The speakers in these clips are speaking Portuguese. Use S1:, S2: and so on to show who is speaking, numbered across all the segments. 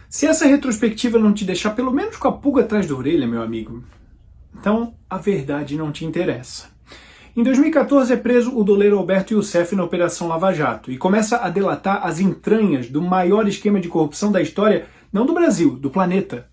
S1: Se essa retrospectiva não te deixar pelo menos com a pulga atrás da orelha, meu amigo, então a verdade não te interessa. Em 2014 é preso o doleiro Alberto Youssef na Operação Lava Jato e começa a delatar as entranhas do maior esquema de corrupção da história, não do Brasil, do planeta.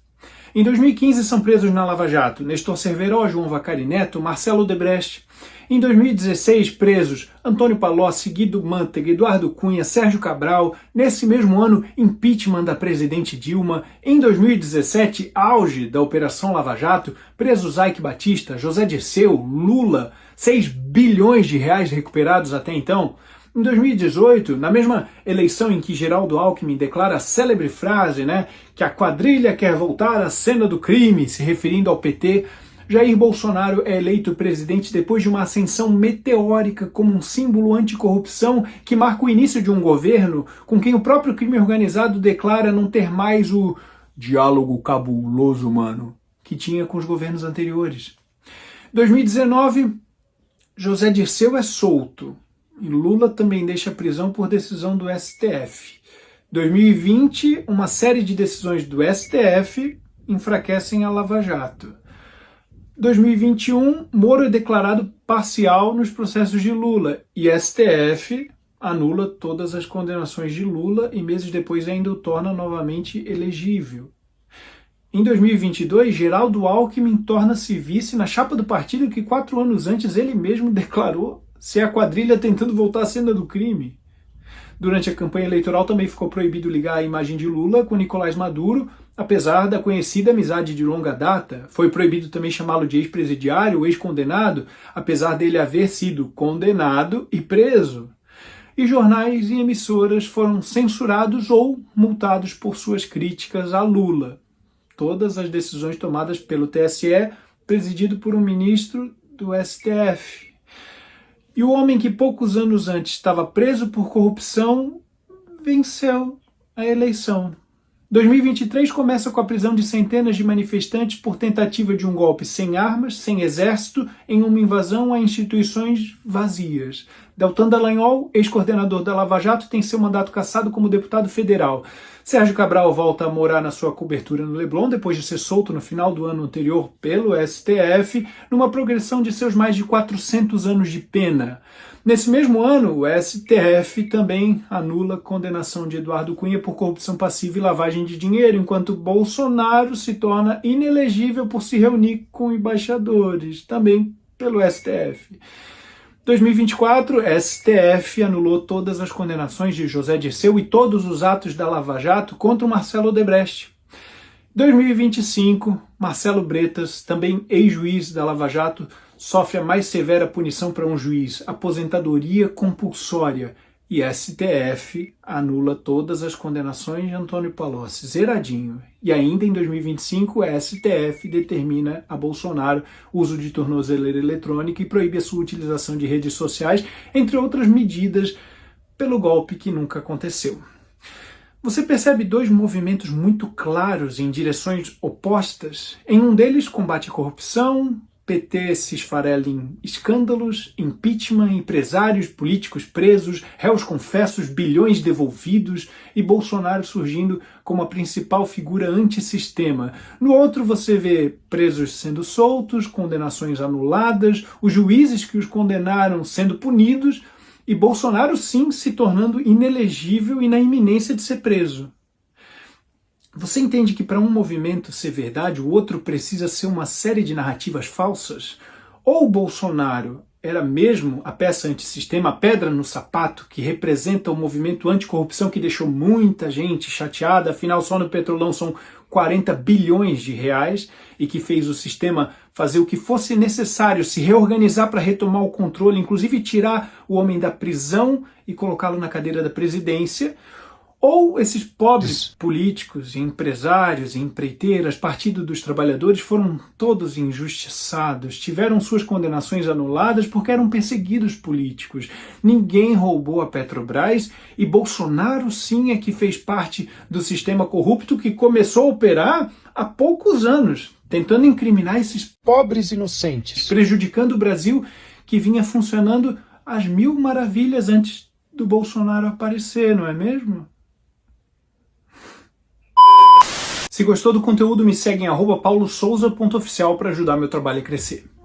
S1: Em 2015 são presos na Lava Jato Nestor Cerveró, João Vacari Neto, Marcelo Odebrecht. Em 2016 presos Antônio Palocci, Guido Mantega, Eduardo Cunha, Sérgio Cabral. Nesse mesmo ano, impeachment da presidente Dilma. Em 2017, auge da Operação Lava Jato, presos Eike Batista, José Dirceu, Lula, 6 bilhões de reais recuperados até então. Em 2018, na mesma eleição em que Geraldo Alckmin declara a célebre frase, que a quadrilha quer voltar à cena do crime, se referindo ao PT, Jair Bolsonaro é eleito presidente depois de uma ascensão meteórica como um símbolo anticorrupção que marca o início de um governo com quem o próprio crime organizado declara não ter mais o diálogo cabuloso, mano, que tinha com os governos anteriores. 2019, José Dirceu é solto. E Lula também deixa a prisão por decisão do STF. 2020, uma série de decisões do STF enfraquecem a Lava Jato. 2021, Moro é declarado parcial nos processos de Lula e STF anula todas as condenações de Lula e meses depois ainda o torna novamente elegível. Em 2022, Geraldo Alckmin torna-se vice na chapa do partido que 4 anos antes ele mesmo declarou ser a quadrilha tentando voltar à cena do crime. Durante a campanha eleitoral também ficou proibido ligar a imagem de Lula com Nicolás Maduro, apesar da conhecida amizade de longa data. Foi proibido também chamá-lo de ex-presidiário ou ex-condenado, apesar dele haver sido condenado e preso. E jornais e emissoras foram censurados ou multados por suas críticas a Lula. Todas as decisões tomadas pelo TSE, presidido por um ministro do STF. E o homem que poucos anos antes estava preso por corrupção venceu a eleição. 2023 começa com a prisão de centenas de manifestantes por tentativa de um golpe sem armas, sem exército, em uma invasão a instituições vazias. Deltan Dallagnol, ex-coordenador da Lava Jato, tem seu mandato cassado como deputado federal. Sérgio Cabral volta a morar na sua cobertura no Leblon, depois de ser solto no final do ano anterior pelo STF, numa progressão de seus mais de 400 anos de pena. Nesse mesmo ano, o STF também anula a condenação de Eduardo Cunha por corrupção passiva e lavagem de dinheiro, enquanto Bolsonaro se torna inelegível por se reunir com embaixadores, também pelo STF. 2024, STF anulou todas as condenações de José Dirceu e todos os atos da Lava Jato contra o Marcelo Odebrecht. 2025, Marcelo Bretas, também ex-juiz da Lava Jato, sofre a mais severa punição para um juiz, aposentadoria compulsória, e STF anula todas as condenações de Antônio Palocci, zeradinho. E ainda em 2025, o STF determina a Bolsonaro uso de tornozeleira eletrônica e proíbe a sua utilização de redes sociais, entre outras medidas, pelo golpe que nunca aconteceu. Você percebe 2 movimentos muito claros em direções opostas? Em um deles, combate à corrupção, PT se esfarela em escândalos, impeachment, empresários políticos presos, réus confessos, bilhões devolvidos e Bolsonaro surgindo como a principal figura antissistema. No outro você vê presos sendo soltos, condenações anuladas, os juízes que os condenaram sendo punidos e Bolsonaro sim se tornando inelegível e na iminência de ser preso. Você entende que para um movimento ser verdade, o outro precisa ser uma série de narrativas falsas? Ou o Bolsonaro era mesmo a peça antissistema, a pedra no sapato, que representa o movimento anticorrupção que deixou muita gente chateada, afinal só no Petrolão são 40 bilhões de reais, e que fez o sistema fazer o que fosse necessário, se reorganizar para retomar o controle, inclusive tirar o homem da prisão e colocá-lo na cadeira da presidência? Ou esses pobres políticos, empresários, empreiteiras, Partido dos Trabalhadores foram todos injustiçados, tiveram suas condenações anuladas porque eram perseguidos políticos. Ninguém roubou a Petrobras e Bolsonaro sim é que fez parte do sistema corrupto que começou a operar há poucos anos, tentando incriminar esses pobres inocentes, prejudicando o Brasil que vinha funcionando às mil maravilhas antes do Bolsonaro aparecer, não é mesmo? Se gostou do conteúdo, me segue em @paulosouza.oficial para ajudar meu trabalho a crescer.